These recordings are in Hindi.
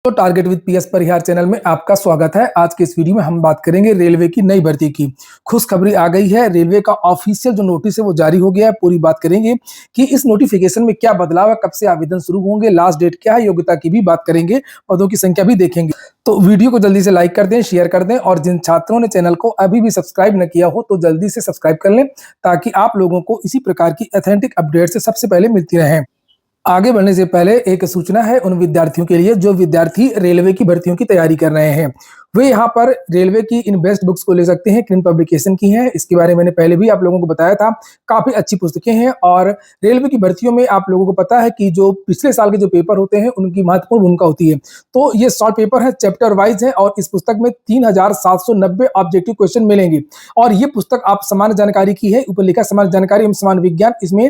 तो target with PS Parihar channel में आपका स्वागत है। आज के इस वीडियो में हम बात करेंगे रेलवे की नई भर्ती की। खुशखबरी आ गई है, रेलवे का ऑफिशियल जो नोटिस है वो जारी हो गया है। पूरी बात करेंगे कि इस नोटिफिकेशन में क्या बदलाव है, कब से आवेदन शुरू होंगे, लास्ट डेट क्या है, योग्यता की भी बात करेंगे, पदों की संख्या भी देखेंगे। तो वीडियो को जल्दी से लाइक कर दें, शेयर कर दें और जिन छात्रों ने चैनल को अभी भी सब्सक्राइब न किया हो तो जल्दी से सब्सक्राइब कर लें ताकि आप लोगों को इसी प्रकार की ऑथेंटिक अपडेट से सबसे पहले मिलती रहें। आगे बढ़ने से पहले एक सूचना है उन विद्यार्थियों के लिए जो विद्यार्थी रेलवे की भर्तियों की तैयारी कर रहे हैं। वे यहाँ पर रेलवे की इन बेस्ट बुक्स को ले सकते हैं। क्रिन पब्लिकेशन की हैं, इसके बारे में मैंने पहले भी आप लोगों को बताया था। काफी अच्छी पुस्तकें हैं और रेलवे की भर्तियों में आप लोगों को पता है कि जो पिछले साल के जो पेपर होते हैं उनकी महत्वपूर्ण भूमिका होती है। तो ये शॉर्ट पेपर है, चैप्टर वाइज है और इस पुस्तक में 3790 ऑब्जेक्टिव क्वेश्चन मिलेंगे। और ये पुस्तक आप सामान्य जानकारी की है, ऊपर लिखा सामान्य जानकारी एवं सामान्य विज्ञान। इसमें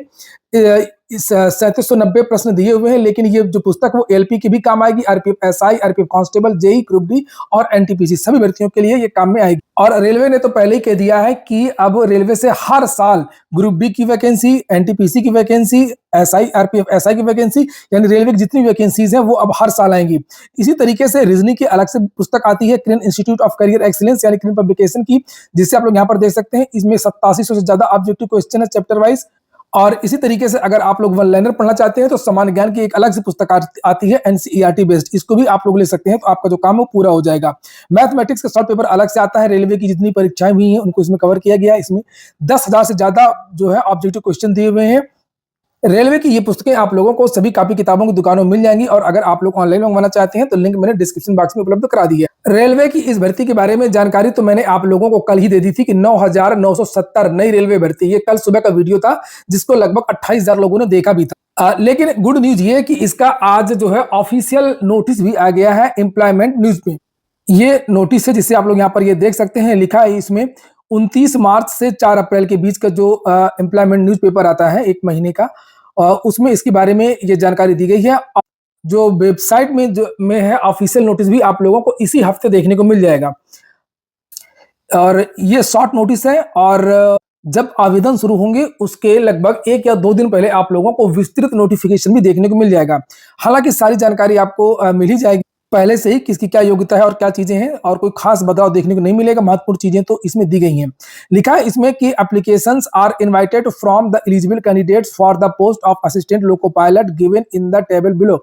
इस 3790 प्रश्न दिए हुए हैं, लेकिन ये जो पुस्तक वो एलपी की भी काम आएगी, RPF SI, RPF constable, JE, group D और एनटीपीसी सभी भर्तियों के लिए ये काम में आएगी। और रेलवे ने तो पहले ही कह दिया है कि अब रेलवे से हर साल ग्रुप डी की वैकेंसी, एनटीपीसी की वैकेंसी, एसआई, आरपीएफ एसआई की वैकेंसी, यानी रेलवे की जितनी वैकेंसीज हैं वो अब हर साल आएंगी। इसी तरीके से रीजनिंग की अलग से पुस्तक आती है, क्रिन इंस्टीट्यूट ऑफ करियर एक्सीलेंस यानी क्रिन पब्लिकेशन की, जिससे आप लोग यहाँ पर देख सकते हैं। इसमें 8700 से ज्यादा ऑब्जेक्टिव क्वेश्चन है चैप्टर वाइज। और इसी तरीके से अगर आप लोग वन लाइनर पढ़ना चाहते हैं तो सामान्य ज्ञान की एक अलग से पुस्तक आती है एनसीईआरटी बेस्ड, इसको भी आप लोग ले सकते हैं, तो आपका जो काम है पूरा हो जाएगा। मैथमेटिक्स का शॉर्ट पेपर अलग से आता है, रेलवे की जितनी परीक्षाएं हुई हैं उनको इसमें कवर किया गया है। इसमें 10,000 से ज्यादा जो है ऑब्जेक्टिव क्वेश्चन दिए हुए हैं। रेलवे की ये पुस्तकें आप लोगों को सभी कॉपी किताबों की दुकानों में मिल जाएंगी और अगर आप लोग ऑनलाइन मंगवाना चाहते हैं तो लिंक मैंने डिस्क्रिप्शन बॉक्स में उपलब्ध करा दी है। रेलवे की इस भर्ती के बारे में जानकारी तो मैंने आप लोगों को कल ही दे दी थी कि 9,970 नई रेलवे भर्ती, ये कल सुबह का वीडियो था जिसको लगभग 28,000 लोगों ने देखा भी था। लेकिन गुड न्यूज ये कि इसका आज जो है ऑफिशियल नोटिस भी आ गया है एम्प्लॉयमेंट न्यूज में। ये नोटिस है जिसे आप लोग यहाँ पर ये देख सकते हैं, लिखा है इसमें 29 मार्च से 4 अप्रैल के बीच का जो एम्प्लॉयमेंट न्यूज़पेपर आता है एक महीने का, उसमें इसके बारे में ये जानकारी दी गई है। जो वेबसाइट में है ऑफिशियल नोटिस भी आप लोगों को इसी हफ्ते देखने को मिल जाएगा। और ये शॉर्ट नोटिस है और जब आवेदन शुरू होंगे उसके लगभग 1 या 2 दिन पहले आप लोगों को विस्तृत नोटिफिकेशन भी देखने को मिल जाएगा। हालांकि सारी जानकारी आपको मिल ही जाएगी पहले से ही, किसकी क्या योग्यता है और क्या चीजें हैं, और कोई खास बदलाव देखने को नहीं मिलेगा। महत्वपूर्ण चीजें तो इसमें दी गई हैं। लिखा है इसमें कि applications are invited from the eligible candidates for the post of assistant loco pilot given in the table below.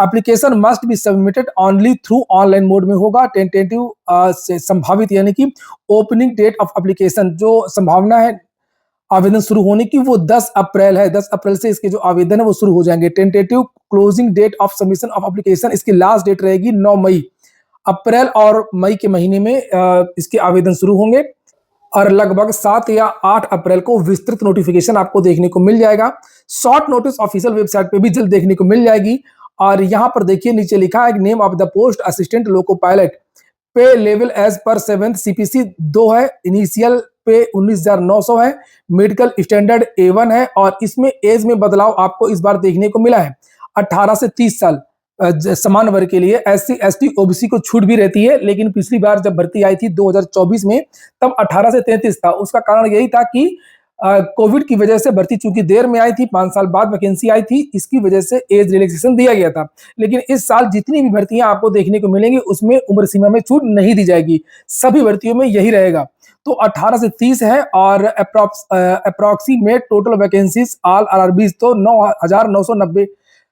Application must be submitted only through online mode में होगा। टेंटेटिव से संभावित यानी कि ओपनिंग डेट ऑफ एप्लीकेशन, जो संभावना है आवेदन शुरू होने की वो 10 अप्रैल है। 10 अप्रैल से इसके जो आवेदन है वो शुरू हो जाएंगे। Tentative closing date of submission of application, इसकी लास्ट डेट रहेगी 9 मई। अप्रैल और मई के महीने में इसके आवेदन शुरू होंगे और लगभग 7 या 8 अप्रैल को विस्तृत नोटिफिकेशन आपको देखने को मिल जाएगा। शॉर्ट नोटिस ऑफिशियल वेबसाइट पे भी जल्द देखने को मिल जाएगी। और यहाँ पर देखिए नीचे लिखा है name of the post assistant loco pilot, pay level as per 7th CPC 2 है, इनिशियल पे 19,900 है, मेडिकल स्टैंडर्ड A1 है और इसमें एज में बदलाव आपको इस बार देखने को मिला है। 18 से 30 साल समान वर्ग के लिए, SC ST OBC को छूट भी रहती है, लेकिन पिछली बार जब भर्ती आई थी 2024 में तब 18 से 33 था। उसका कारण यही था कि कोविड की वजह से भर्ती चूंकि देर में आई थी, 5 साल बाद वैकेंसी आई थी, इसकी वजह से एज रिलैक्सेशन दिया गया था। लेकिन इस साल जितनी भी भर्तियां आपको देखने को मिलेंगी उसमें उम्र सीमा में छूट नहीं दी जाएगी, सभी भर्तियों में यही रहेगा। तो 18 से 30 है और approximate total vacancies all RRBs तो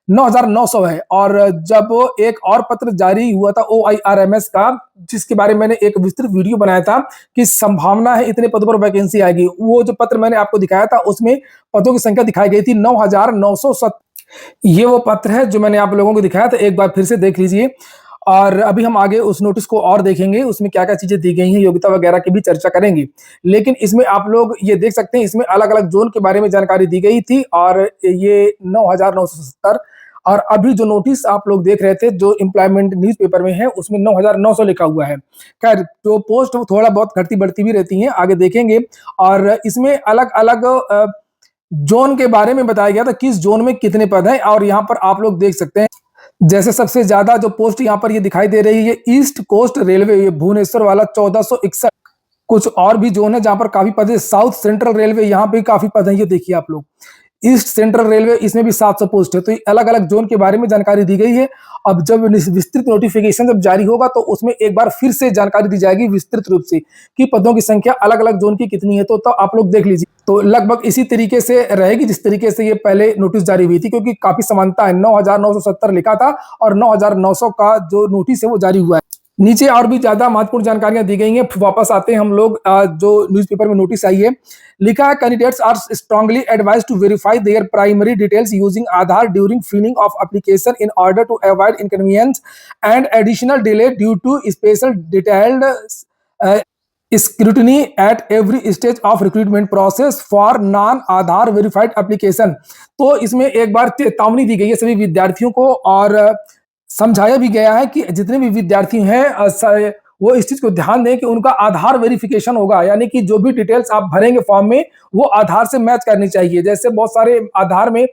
9,900 है। और जब एक और पत्र जारी हुआ था OIRMS का, जिसके बारे में मैंने एक विस्तृत वीडियो बनाया था कि संभावना है इतने पदों पर वैकेंसी आएगी, वो जो पत्र मैंने आपको दिखाया था उसमें पदों की संख्या दिखाई गई थी 9,970। ये वो पत्र है जो मैंने आप लोगों को दिखाया था, एक बार फिर से देख लीजिए। और अभी हम आगे उस नोटिस को और देखेंगे, उसमें क्या क्या चीजें दी गई हैं, योग्यता वगैरह की भी चर्चा करेंगे। लेकिन इसमें आप लोग ये देख सकते हैं, इसमें अलग अलग जोन के बारे में जानकारी दी गई थी और ये 9,970। और अभी जो नोटिस आप लोग देख रहे थे जो एम्प्लॉयमेंट न्यूज़पेपर में है उसमें 9,900 लिखा हुआ है। खैर जो पोस्ट थोड़ा बहुत घटती बढ़ती भी रहती हैं, आगे देखेंगे। और इसमें अलग अलग जोन के बारे में बताया गया था, किस जोन में कितने पद हैं। और यहाँ पर आप लोग देख सकते हैं, जैसे सबसे ज्यादा जो पोस्ट यहाँ पर ये दिखाई दे रही है ईस्ट कोस्ट रेलवे, ये भुवनेश्वर वाला 1461। कुछ और भी जोन है जहां पर काफी पद है। साउथ सेंट्रल रेलवे, यहाँ पे काफी पद है, ये देखिए आप लोग। ईस्ट सेंट्रल रेलवे, इसमें भी 700 पोस्ट है। तो अलग अलग जोन के बारे में जानकारी दी गई है। अब जब विस्तृत नोटिफिकेशन जब जारी होगा तो उसमें एक बार फिर से जानकारी दी जाएगी विस्तृत रूप से कि पदों की संख्या अलग अलग जोन की कितनी है। तो आप लोग देख लीजिए, तो लगभग इसी तरीके से रहेगी जिस तरीके से ये पहले नोटिस जारी हुई थी, क्योंकि काफी समानता है। 9,970 लिखा था और 9,900 का जो नोटिस है वो जारी हुआ है। नीचे और भी ज्यादा महत्वपूर्ण जानकारियां दी गई हैं। वापस आते हैं हम लोग, जो न्यूज़पेपर में नोटिस आई है, लिखा है candidates are strongly advise to verify their primary details using Aadhaar during filling of application in order to avoid inconvenience and additional delay due to special detailed scrutiny at every stage of recruitment process for non Aadhaar verified application. तो इसमें एक बार चेतावनी दी गई है सभी विद्यार्थियों को, और समझाया भी गया है कि जितने भी विद्यार्थी हैं वो इस चीज को ध्यान दें कि उनका आधार वेरिफिकेशन होगा, यानी कि जो भी डिटेल्स आप भरेंगे फॉर्म में वो आधार से मैच करनी चाहिए। जैसे बहुत सारे आधार में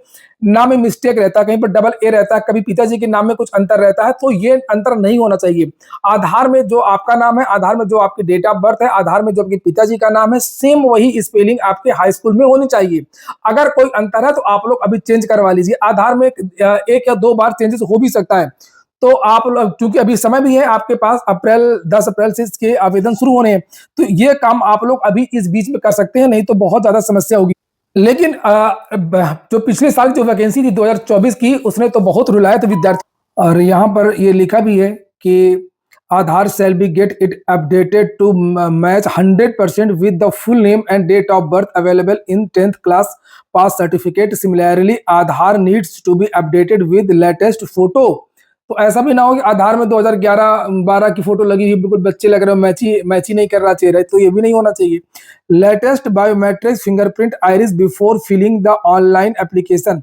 नाम में मिस्टेक रहता है, कहीं पर डबल ए रहता है, कभी पिताजी के नाम में कुछ अंतर रहता है, तो ये अंतर नहीं होना चाहिए। आधार में जो आपका नाम है, आधार में जो आपकी डेट ऑफ बर्थ है, आधार में जो आपके पिताजी का नाम है, सेम वही स्पेलिंग आपके हाई स्कूल में होनी चाहिए। अगर कोई अंतर है तो आप लोग अभी चेंज करवा लीजिए। आधार में एक या दो बार चेंजेस हो भी सकता है, तो आप लोग, क्योंकि अभी समय भी है आपके पास, 10 अप्रैल से इसके आवेदन शुरू होने हैं, तो ये काम आप लोग अभी इस बीच में कर सकते हैं, नहीं तो बहुत ज्यादा समस्या होगी। लेकिन जो पिछले साल जो वैकेंसी थी 2024 की, उसने तो बहुत रुलाया था विद्यार्थी। और यहाँ पर ये लिखा भी है कि Aadhaar shall be get it updated to match 100% with the full name and date of birth available in 10th class pass certificate. Similarly Aadhaar needs to be updated with latest photo. तो ऐसा भी ना हो कि आधार में 2011-12 की फोटो लगी हुई, बिल्कुल बच्चे लग रहे हो, मैच ही नहीं कर रहा चेहरा, तो ये भी नहीं होना चाहिए। Latest biometrics fingerprint iris before filling the online application.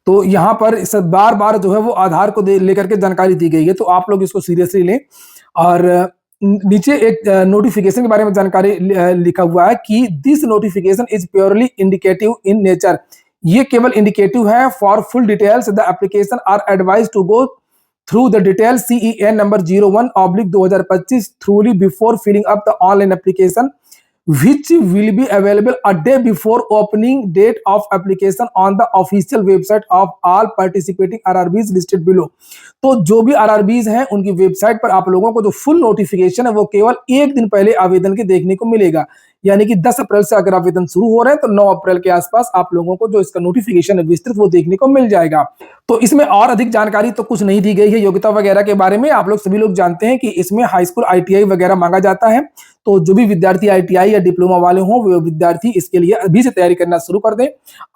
तो यहाँ पर बार बार जो है वो आधार को लेकर के जानकारी दी गई है, तो आप लोग इसको सीरियसली लें। और नीचे एक नोटिफिकेशन के बारे में जानकारी लिखा हुआ है कि this notification is purely indicative in nature. ये केवल इंडिकेटिव है। For full details the application are advise to go through the details CEN number 01/2025 thoroughly before filling up the online application, which will be available a day before opening date of application on the official website of all participating RRBs listed below। तो जो भी RRBs हैं उनकी वेबसाइट पर आप लोगों को जो फुल नोटिफिकेशन है वो केवल एक दिन पहले आवेदन के देखने को मिलेगा। यानी कि 10 अप्रैल से अगर आवेदन शुरू हो रहे हैं तो 9 अप्रैल के आसपास आप लोगों को जो इसका नोटिफिकेशन है विस्तृत वो देखने को मिल जाएगा। तो इसमें और अधिक जानकारी तो कुछ नहीं दी गई है योग्यता वगैरह के बारे में। आप लोग सभी लोग जानते हैं कि इसमें हाई स्कूल ITI वगैरह मांगा जाता है। तो जो भी विद्यार्थी ITI या डिप्लोमा वाले हों वो विद्यार्थी इसके लिए अभी से तैयारी करना शुरू कर दें।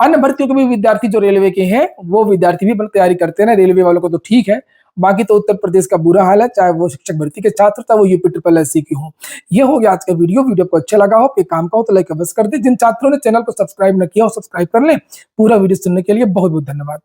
अन्य भर्तियों के भी विद्यार्थी जो रेलवे के हैं वो विद्यार्थी भी तैयारी करते हैं। रेलवे वालों को तो ठीक है, बाकी तो उत्तर प्रदेश का बुरा हाल है, चाहे वो शिक्षक भर्ती के छात्र, चाहे वो UP-SSC की हो। ये हो गया आज का वीडियो को अच्छा लगा हो, आपके काम का हो तो लाइक अवश्य कर दे। जिन छात्रों ने चैनल को सब्सक्राइब न किया हो सब्सक्राइब कर लें। पूरा वीडियो सुनने के लिए बहुत बहुत धन्यवाद।